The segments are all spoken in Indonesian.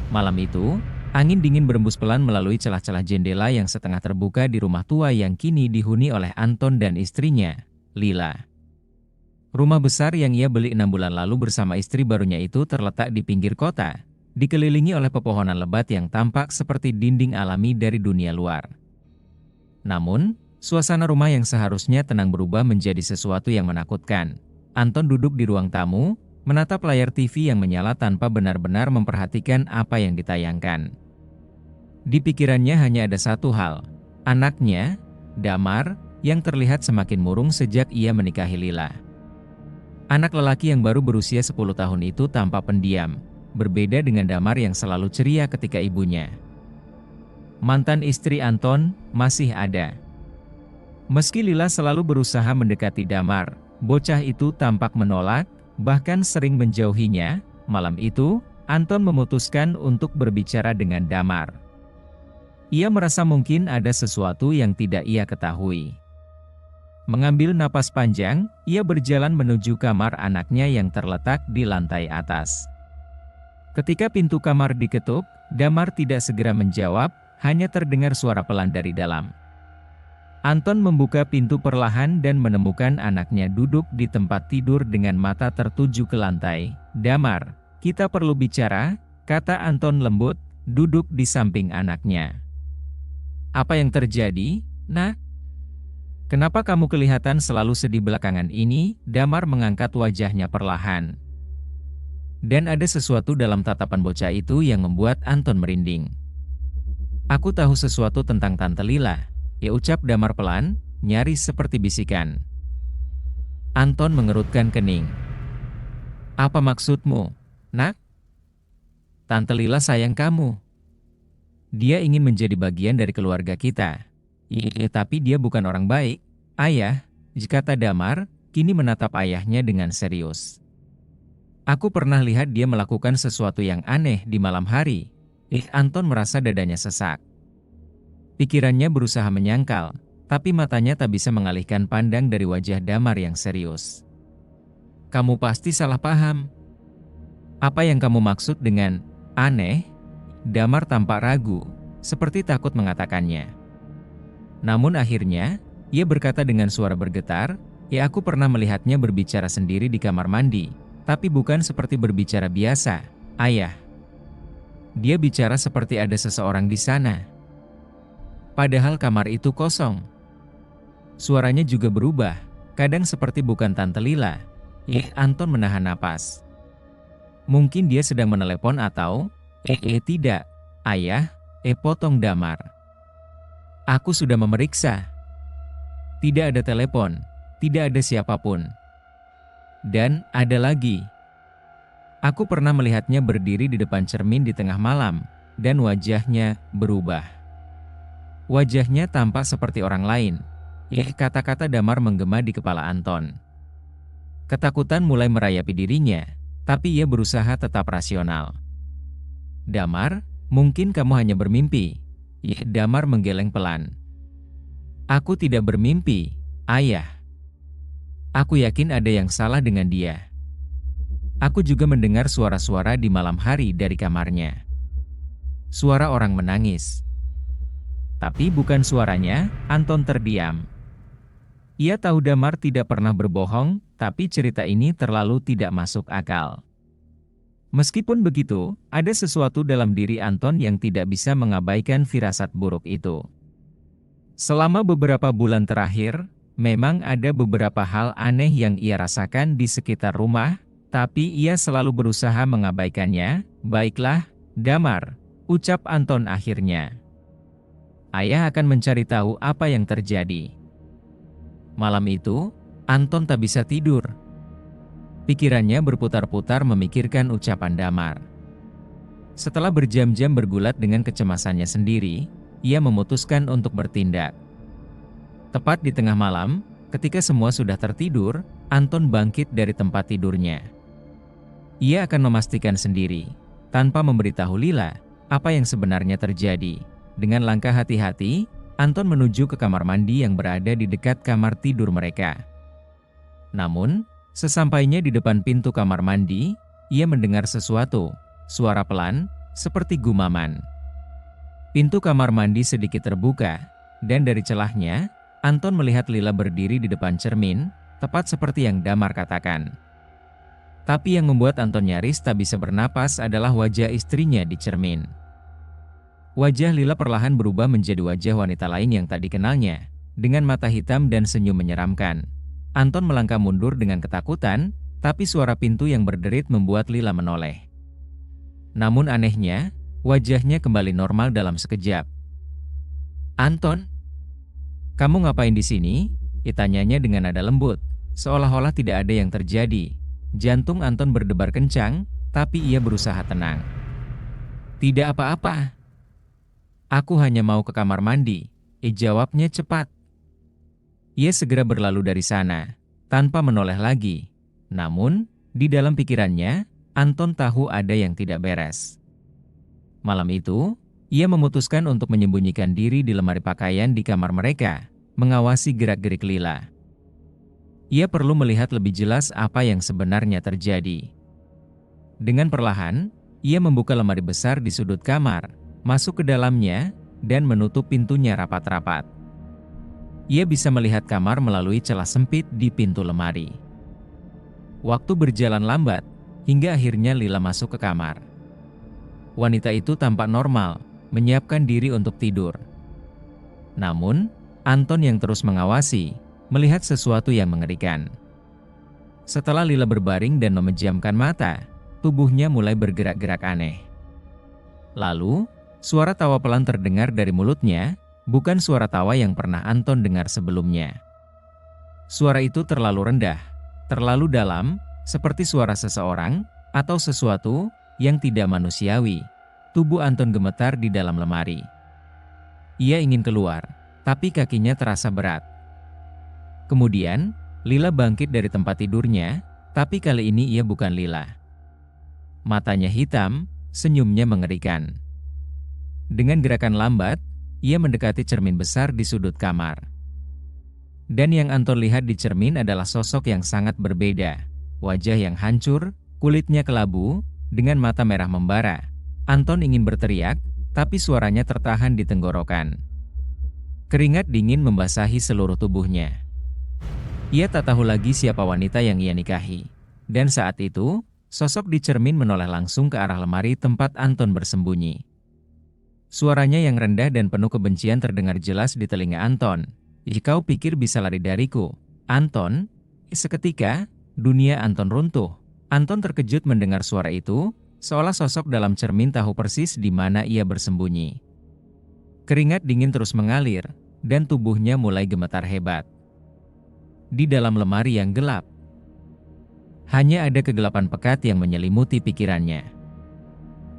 Malam itu, angin dingin berembus pelan melalui celah-celah jendela yang setengah terbuka di rumah tua yang kini dihuni oleh Anton dan istrinya, Lila. Rumah besar yang ia beli 6 bulan lalu bersama istri barunya itu terletak di pinggir kota, dikelilingi oleh pepohonan lebat yang tampak seperti dinding alami dari dunia luar. Namun, suasana rumah yang seharusnya tenang berubah menjadi sesuatu yang menakutkan. Anton duduk di ruang tamu, menatap layar TV yang menyala tanpa benar-benar memperhatikan apa yang ditayangkan. Di pikirannya hanya ada satu hal, anaknya, Damar, yang terlihat semakin murung sejak ia menikahi Lila. Anak lelaki yang baru berusia 10 tahun itu tampak pendiam, berbeda dengan Damar yang selalu ceria ketika ibunya. Mantan istri Anton masih ada. Meski Lila selalu berusaha mendekati Damar, bocah itu tampak menolak, bahkan sering menjauhinya. Malam itu, Anton memutuskan untuk berbicara dengan Damar. Ia merasa mungkin ada sesuatu yang tidak ia ketahui. Mengambil napas panjang, ia berjalan menuju kamar anaknya yang terletak di lantai atas. Ketika pintu kamar diketuk, Damar tidak segera menjawab, hanya terdengar suara pelan dari dalam. Anton membuka pintu perlahan dan menemukan anaknya duduk di tempat tidur dengan mata tertuju ke lantai. "Damar, kita perlu bicara," kata Anton lembut, duduk di samping anaknya. "Apa yang terjadi, Nak? Kenapa kamu kelihatan selalu sedih belakangan ini?" Damar mengangkat wajahnya perlahan. Dan ada sesuatu dalam tatapan bocah itu yang membuat Anton merinding. "Aku tahu sesuatu tentang Tante Lila," ia ucap Damar pelan, nyaris seperti bisikan. Anton mengerutkan kening. "Apa maksudmu, Nak?" "Tante Lila sayang kamu. Dia ingin menjadi bagian dari keluarga kita. Tapi dia bukan orang baik, Ayah," kata Damar, kini menatap ayahnya dengan serius. "Aku pernah lihat dia melakukan sesuatu yang aneh di malam hari." Anton merasa dadanya sesak. Pikirannya berusaha menyangkal, tapi matanya tak bisa mengalihkan pandang dari wajah Damar yang serius. "Kamu pasti salah paham. Apa yang kamu maksud dengan aneh?" Damar tampak ragu, seperti takut mengatakannya. Namun akhirnya, ia berkata dengan suara bergetar, "Aku pernah melihatnya berbicara sendiri di kamar mandi, tapi bukan seperti berbicara biasa, Ayah. Dia bicara seperti ada seseorang di sana. Padahal kamar itu kosong. Suaranya juga berubah, kadang seperti bukan Tante Lila." Anton menahan napas. "Mungkin dia sedang menelepon atau..." "Tidak, Ayah," potong Damar. "Aku sudah memeriksa. Tidak ada telepon, tidak ada siapapun. Dan ada lagi. Aku pernah melihatnya berdiri di depan cermin di tengah malam, dan wajahnya berubah. Wajahnya tampak seperti orang lain." Kata-kata Damar menggema di kepala Anton. Ketakutan mulai merayapi dirinya, tapi ia berusaha tetap rasional. "Damar, mungkin kamu hanya bermimpi." Damar menggeleng pelan. "Aku tidak bermimpi, Ayah. Aku yakin ada yang salah dengan dia. Aku juga mendengar suara-suara di malam hari dari kamarnya. Suara orang menangis." Tapi bukan suaranya. Anton terdiam. Ia tahu Damar tidak pernah berbohong, tapi cerita ini terlalu tidak masuk akal. Meskipun begitu, ada sesuatu dalam diri Anton yang tidak bisa mengabaikan firasat buruk itu. Selama beberapa bulan terakhir, memang ada beberapa hal aneh yang ia rasakan di sekitar rumah, tapi ia selalu berusaha mengabaikannya. "Baiklah, Damar," ucap Anton akhirnya. "Ayah akan mencari tahu apa yang terjadi." Malam itu, Anton tak bisa tidur. Pikirannya berputar-putar memikirkan ucapan Damar. Setelah berjam-jam bergulat dengan kecemasannya sendiri, ia memutuskan untuk bertindak. Tepat di tengah malam, ketika semua sudah tertidur, Anton bangkit dari tempat tidurnya. Ia akan memastikan sendiri, tanpa memberitahu Lila, apa yang sebenarnya terjadi. Dengan langkah hati-hati, Anton menuju ke kamar mandi yang berada di dekat kamar tidur mereka. Namun, sesampainya di depan pintu kamar mandi, ia mendengar sesuatu. Suara pelan, seperti gumaman. Pintu kamar mandi sedikit terbuka, dan dari celahnya, Anton melihat Lila berdiri di depan cermin, tepat seperti yang Damar katakan. Tapi yang membuat Anton nyaris tak bisa bernapas adalah wajah istrinya di cermin. Wajah Lila perlahan berubah menjadi wajah wanita lain yang tak dikenalnya, dengan mata hitam dan senyum menyeramkan. Anton melangkah mundur dengan ketakutan, tapi suara pintu yang berderit membuat Lila menoleh. Namun anehnya, wajahnya kembali normal dalam sekejap. "Anton, kamu ngapain di sini?" ditanyanya dengan nada lembut, seolah-olah tidak ada yang terjadi. Jantung Anton berdebar kencang, tapi ia berusaha tenang. "Tidak apa-apa. Aku hanya mau ke kamar mandi," jawabnya cepat. Ia segera berlalu dari sana, tanpa menoleh lagi. Namun, di dalam pikirannya, Anton tahu ada yang tidak beres. Malam itu, ia memutuskan untuk menyembunyikan diri di lemari pakaian di kamar mereka, mengawasi gerak-gerik Lila. Ia perlu melihat lebih jelas apa yang sebenarnya terjadi. Dengan perlahan, ia membuka lemari besar di sudut kamar, masuk ke dalamnya, dan menutup pintunya rapat-rapat. Ia bisa melihat kamar melalui celah sempit di pintu lemari. Waktu berjalan lambat, hingga akhirnya Lila masuk ke kamar. Wanita itu tampak normal, menyiapkan diri untuk tidur. Namun, Anton yang terus mengawasi, melihat sesuatu yang mengerikan. Setelah Lila berbaring dan memejamkan mata, tubuhnya mulai bergerak-gerak aneh. Lalu, suara tawa pelan terdengar dari mulutnya, bukan suara tawa yang pernah Anton dengar sebelumnya. Suara itu terlalu rendah, terlalu dalam, seperti suara seseorang, atau sesuatu yang tidak manusiawi. Tubuh Anton gemetar di dalam lemari. Ia ingin keluar, tapi kakinya terasa berat. Kemudian, Lila bangkit dari tempat tidurnya, tapi kali ini ia bukan Lila. Matanya hitam, senyumnya mengerikan. Dengan gerakan lambat, ia mendekati cermin besar di sudut kamar. Dan yang Anton lihat di cermin adalah sosok yang sangat berbeda. Wajah yang hancur, kulitnya kelabu, dengan mata merah membara. Anton ingin berteriak, tapi suaranya tertahan di tenggorokan. Keringat dingin membasahi seluruh tubuhnya. Ia tak tahu lagi siapa wanita yang ia nikahi. Dan saat itu, sosok di cermin menoleh langsung ke arah lemari tempat Anton bersembunyi. Suaranya yang rendah dan penuh kebencian terdengar jelas di telinga Anton. "Kau pikir bisa lari dariku, Anton?" Seketika, dunia Anton runtuh. Anton terkejut mendengar suara itu, seolah sosok dalam cermin tahu persis di mana ia bersembunyi. Keringat dingin terus mengalir, dan tubuhnya mulai gemetar hebat. Di dalam lemari yang gelap, hanya ada kegelapan pekat yang menyelimuti pikirannya.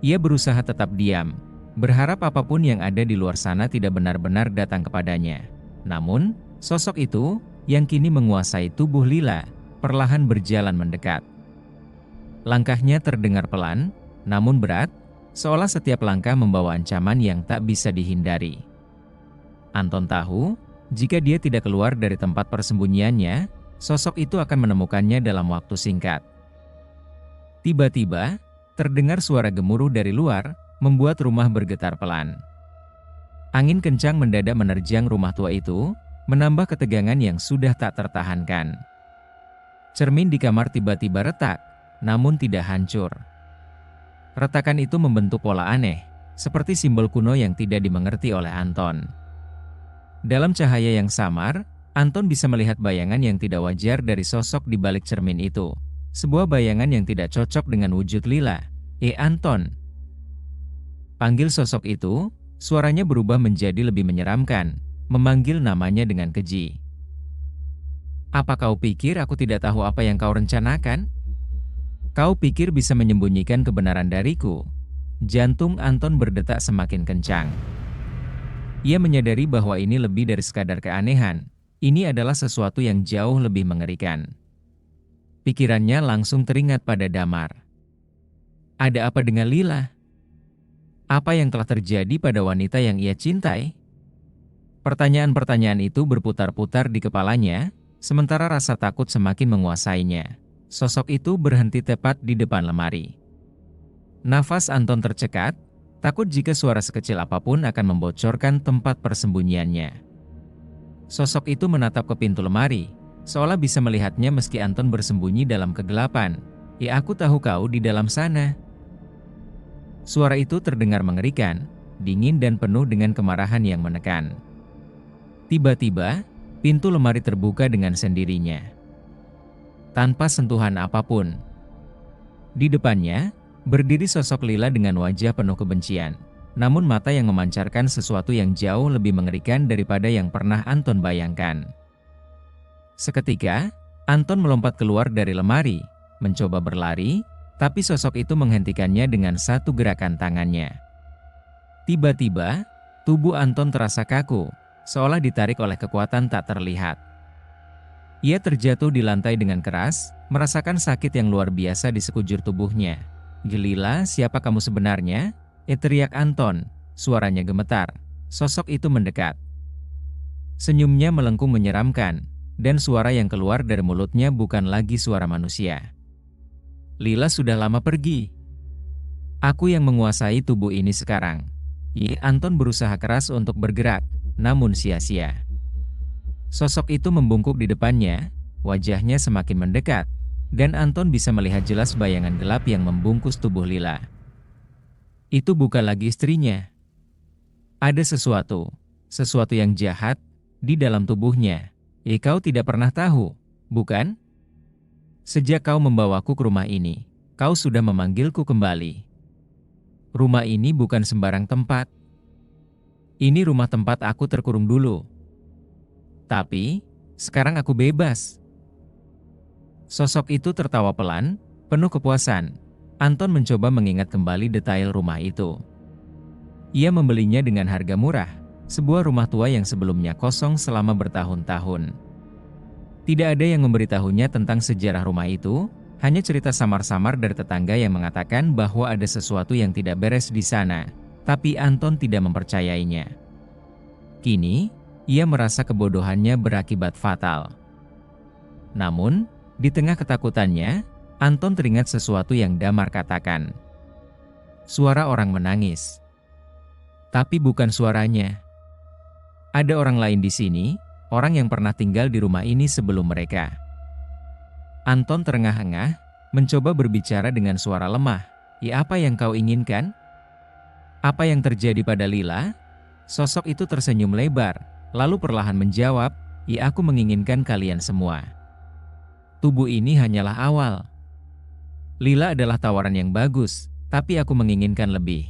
Ia berusaha tetap diam, berharap apapun yang ada di luar sana tidak benar-benar datang kepadanya. Namun, sosok itu, yang kini menguasai tubuh Lila, perlahan berjalan mendekat. Langkahnya terdengar pelan, namun berat, seolah setiap langkah membawa ancaman yang tak bisa dihindari. Anton tahu, jika dia tidak keluar dari tempat persembunyiannya, sosok itu akan menemukannya dalam waktu singkat. Tiba-tiba, terdengar suara gemuruh dari luar, membuat rumah bergetar pelan. Angin kencang mendadak menerjang rumah tua itu, menambah ketegangan yang sudah tak tertahankan. Cermin di kamar tiba-tiba retak, namun tidak hancur. Retakan itu membentuk pola aneh, seperti simbol kuno yang tidak dimengerti oleh Anton. Dalam cahaya yang samar, Anton bisa melihat bayangan yang tidak wajar dari sosok di balik cermin itu. Sebuah bayangan yang tidak cocok dengan wujud Lila. Anton!" Panggil sosok itu, suaranya berubah menjadi lebih menyeramkan, memanggil namanya dengan keji. "Apa kau pikir aku tidak tahu apa yang kau rencanakan? Kau pikir bisa menyembunyikan kebenaran dariku?" Jantung Anton berdetak semakin kencang. Ia menyadari bahwa ini lebih dari sekadar keanehan. Ini adalah sesuatu yang jauh lebih mengerikan. Pikirannya langsung teringat pada Damar. Ada apa dengan Lila? Apa yang telah terjadi pada wanita yang ia cintai? Pertanyaan-pertanyaan itu berputar-putar di kepalanya, sementara rasa takut semakin menguasainya. Sosok itu berhenti tepat di depan lemari. Nafas Anton tercekat, takut jika suara sekecil apapun akan membocorkan tempat persembunyiannya. Sosok itu menatap ke pintu lemari, seolah bisa melihatnya meski Anton bersembunyi dalam kegelapan. "Ya, aku tahu kau di dalam sana." Suara itu terdengar mengerikan, dingin dan penuh dengan kemarahan yang menekan. Tiba-tiba, pintu lemari terbuka dengan sendirinya, tanpa sentuhan apapun. Di depannya, berdiri sosok Lila dengan wajah penuh kebencian, namun mata yang memancarkan sesuatu yang jauh lebih mengerikan daripada yang pernah Anton bayangkan. Seketika, Anton melompat keluar dari lemari, mencoba berlari, tapi sosok itu menghentikannya dengan satu gerakan tangannya. Tiba-tiba, tubuh Anton terasa kaku, seolah ditarik oleh kekuatan tak terlihat. Ia terjatuh di lantai dengan keras, merasakan sakit yang luar biasa di sekujur tubuhnya. "Lila, siapa kamu sebenarnya?" teriak Anton, suaranya gemetar. Sosok itu mendekat. Senyumnya melengkung menyeramkan, dan suara yang keluar dari mulutnya bukan lagi suara manusia. "Lila sudah lama pergi. Aku yang menguasai tubuh ini sekarang." Anton berusaha keras untuk bergerak, namun sia-sia. Sosok itu membungkuk di depannya, wajahnya semakin mendekat, dan Anton bisa melihat jelas bayangan gelap yang membungkus tubuh Lila. Itu bukan lagi istrinya. Ada sesuatu yang jahat di dalam tubuhnya. Kau tidak pernah tahu, bukan? Sejak kau membawaku ke rumah ini, kau sudah memanggilku kembali. Rumah ini bukan sembarang tempat. Ini rumah tempat aku terkurung dulu. Tapi, sekarang aku bebas. Sosok itu tertawa pelan, penuh kepuasan. Anton mencoba mengingat kembali detail rumah itu. Ia membelinya dengan harga murah, sebuah rumah tua yang sebelumnya kosong selama bertahun-tahun. Tidak ada yang memberitahunya tentang sejarah rumah itu, hanya cerita samar-samar dari tetangga yang mengatakan bahwa ada sesuatu yang tidak beres di sana, tapi Anton tidak mempercayainya. Kini, ia merasa kebodohannya berakibat fatal. Namun, di tengah ketakutannya, Anton teringat sesuatu yang Damar katakan. Suara orang menangis. Tapi bukan suaranya. Ada orang lain di sini, orang yang pernah tinggal di rumah ini sebelum mereka. Anton terengah-engah, mencoba berbicara dengan suara lemah. Apa yang kau inginkan? Apa yang terjadi pada Lila? Sosok itu tersenyum lebar, lalu perlahan menjawab, aku menginginkan kalian semua. Tubuh ini hanyalah awal. Lila adalah tawaran yang bagus, tapi aku menginginkan lebih.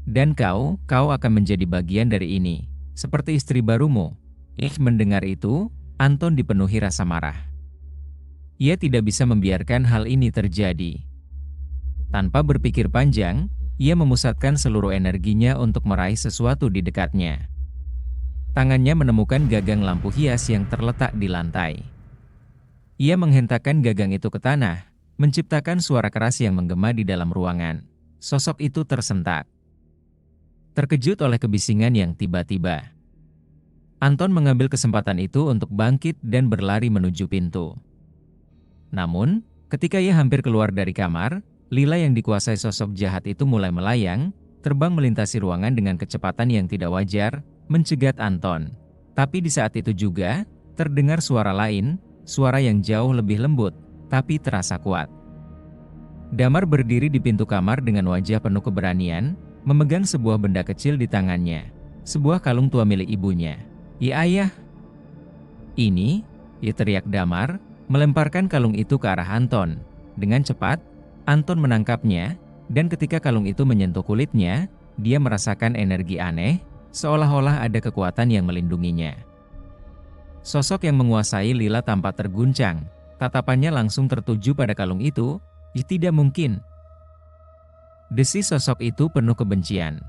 Dan kau akan menjadi bagian dari ini, seperti istri barumu. Mendengar itu, Anton dipenuhi rasa marah. Ia tidak bisa membiarkan hal ini terjadi. Tanpa berpikir panjang, ia memusatkan seluruh energinya untuk meraih sesuatu di dekatnya. Tangannya menemukan gagang lampu hias yang terletak di lantai. Ia menghentakkan gagang itu ke tanah, menciptakan suara keras yang menggema di dalam ruangan. Sosok itu tersentak. Terkejut oleh kebisingan yang tiba-tiba, Anton mengambil kesempatan itu untuk bangkit dan berlari menuju pintu. Namun, ketika ia hampir keluar dari kamar, Lila yang dikuasai sosok jahat itu mulai melayang, terbang melintasi ruangan dengan kecepatan yang tidak wajar, mencegat Anton. Tapi di saat itu juga, terdengar suara lain, suara yang jauh lebih lembut, tapi terasa kuat. Damar berdiri di pintu kamar dengan wajah penuh keberanian, memegang sebuah benda kecil di tangannya. Sebuah kalung tua milik ibunya. Ayah! Ini, teriak Damar, melemparkan kalung itu ke arah Anton. Dengan cepat, Anton menangkapnya, dan ketika kalung itu menyentuh kulitnya, dia merasakan energi aneh, seolah-olah ada kekuatan yang melindunginya. Sosok yang menguasai Lila tampak terguncang, tatapannya langsung tertuju pada kalung itu. Tidak mungkin. Desis sosok itu penuh kebencian.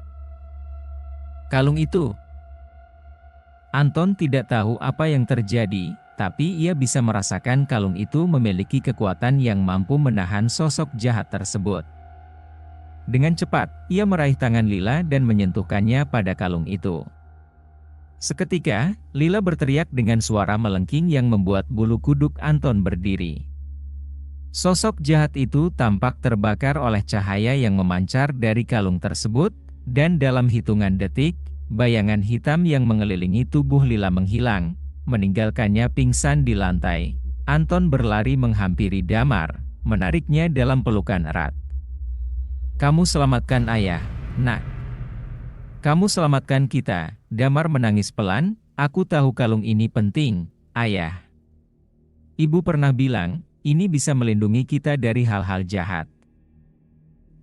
Kalung itu. Anton tidak tahu apa yang terjadi, tapi ia bisa merasakan kalung itu memiliki kekuatan yang mampu menahan sosok jahat tersebut. Dengan cepat, ia meraih tangan Lila dan menyentuhkannya pada kalung itu. Seketika, Lila berteriak dengan suara melengking yang membuat bulu kuduk Anton berdiri. Sosok jahat itu tampak terbakar oleh cahaya yang memancar dari kalung tersebut, dan dalam hitungan detik, bayangan hitam yang mengelilingi tubuh Lila menghilang, meninggalkannya pingsan di lantai. Anton berlari menghampiri Damar, menariknya dalam pelukan erat. "Kamu selamatkan ayah, nak. Kamu selamatkan kita." Damar menangis pelan. "Aku tahu kalung ini penting, ayah. Ibu pernah bilang, ini bisa melindungi kita dari hal-hal jahat."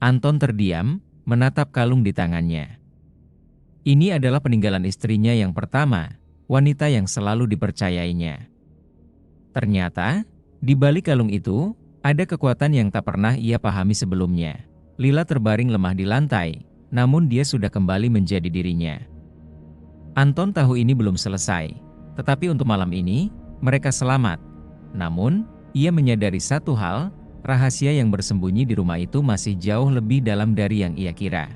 Anton terdiam, menatap kalung di tangannya. Ini adalah peninggalan istrinya yang pertama, wanita yang selalu dipercayainya. Ternyata, di balik kalung itu, ada kekuatan yang tak pernah ia pahami sebelumnya. Lila terbaring lemah di lantai, namun dia sudah kembali menjadi dirinya. Anton tahu ini belum selesai, tetapi untuk malam ini, mereka selamat. Namun, ia menyadari satu hal, rahasia yang bersembunyi di rumah itu masih jauh lebih dalam dari yang ia kira.